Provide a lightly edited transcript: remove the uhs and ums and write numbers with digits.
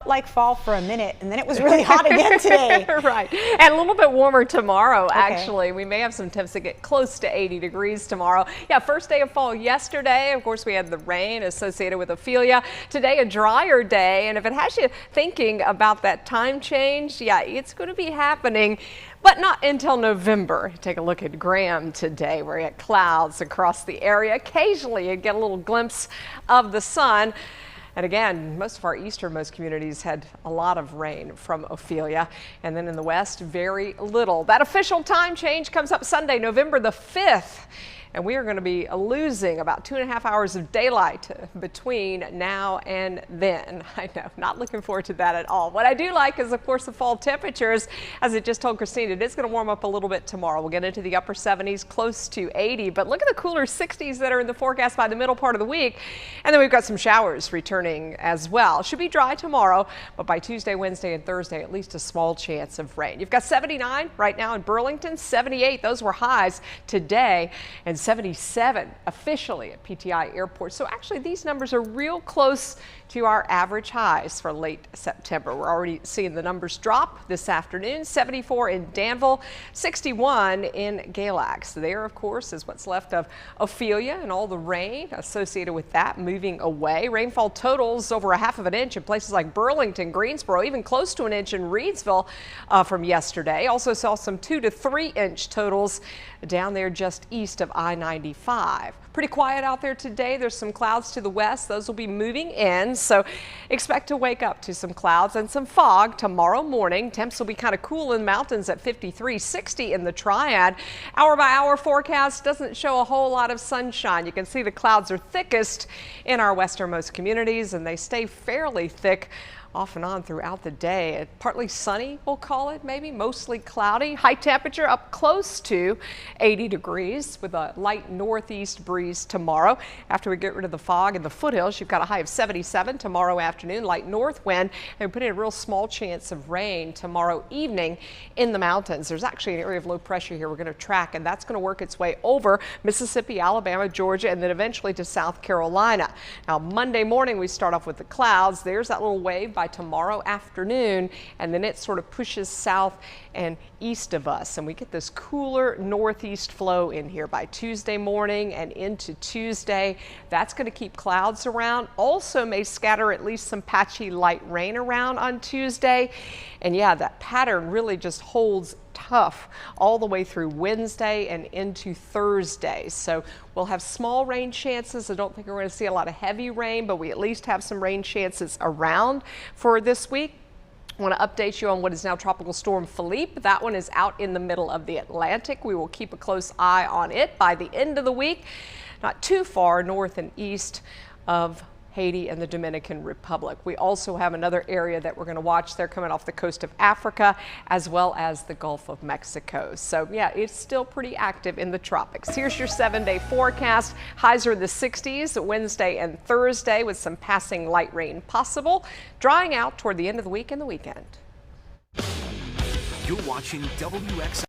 like fall for a minute, and then it was really hot again today. Right, and a little bit warmer tomorrow, actually. We may have some temps that get close to 80 degrees tomorrow. Yeah, first day of fall yesterday. Of course, we had the rain associated with Ophelia. Today, a drier day, and if it has you thinking about that time change, yeah, it's going to be happening, but not until November. Take a look at Graham today. We're at clouds across the area. Occasionally, you get a little glimpse of the sun. And again, most of our easternmost communities had a lot of rain from Ophelia. And then in the west, very little. That official time change comes up Sunday, November the 5th. And we are going to be losing about 2.5 hours of daylight between now and then. I know, not looking forward to that at all. What I do like is, of course, the fall temperatures. As I just told Christine, it is going to warm up a little bit tomorrow. We'll get into the upper 70s, close to 80. But look at the cooler 60s that are in the forecast by the middle part of the week. And then we've got some showers returning as well. Should be dry tomorrow, but by Tuesday, Wednesday, and Thursday, at least a small chance of rain. You've got 79 right now in Burlington, 78. Those were highs today, and 77 officially at PTI Airport. So actually these numbers are real close to our average highs for late September. We're already seeing the numbers drop this afternoon. 74 in Danville, 61 in Galax. There, of course, is what's left of Ophelia and all the rain associated with that moving away. Rainfall totals over 1/2 inch in places like Burlington, Greensboro, even close to an inch in Reedsville from yesterday. Also saw some 2 to 3 inch totals down there just east of I-95. Pretty quiet out there today. There's some clouds to the west. Those will be moving in, so expect to wake up to some clouds and some fog tomorrow morning. Temps will be kind of cool in the mountains at 53, 60 in the Triad. Hour by hour forecast doesn't show a whole lot of sunshine. You can see the clouds are thickest in our westernmost communities, and they stay fairly thick off and on throughout the day. Partly sunny, we'll call it, maybe mostly cloudy. High temperature up close to 80 degrees with a light northeast breeze tomorrow. After we get rid of the fog in the foothills, you've got a high of 77 tomorrow afternoon, light north wind, and we put in a real small chance of rain tomorrow evening in the mountains. There's actually an area of low pressure here we're going to track, and that's going to work its way over Mississippi, Alabama, Georgia, and then eventually to South Carolina. Now, Monday morning, we start off with the clouds. There's that little wave by tomorrow afternoon, and then it sort of pushes south and east of us, and we get this cooler northeast flow in here by Tuesday morning and into Tuesday. That's going to keep clouds around. Also may scatter at least some patchy light rain around on Tuesday. And yeah, that pattern really just holds tough all the way through Wednesday and into Thursday. So we'll have small rain chances. I don't think we're going to see a lot of heavy rain, but we at least have some rain chances around for this week. I want to update you on what is now Tropical Storm Philippe. That one is out in the middle of the Atlantic. We will keep a close eye on it by the end of the week. Not too far north and east of Haiti and the Dominican Republic. We also have another area that we're going to watch there coming off the coast of Africa as well as the Gulf of Mexico. So yeah, it's still pretty active in the tropics. Here's your 7-day forecast. Highs are in the 60s Wednesday and Thursday with some passing light rain possible. Drying out toward the end of the week and the weekend. You're watching WX.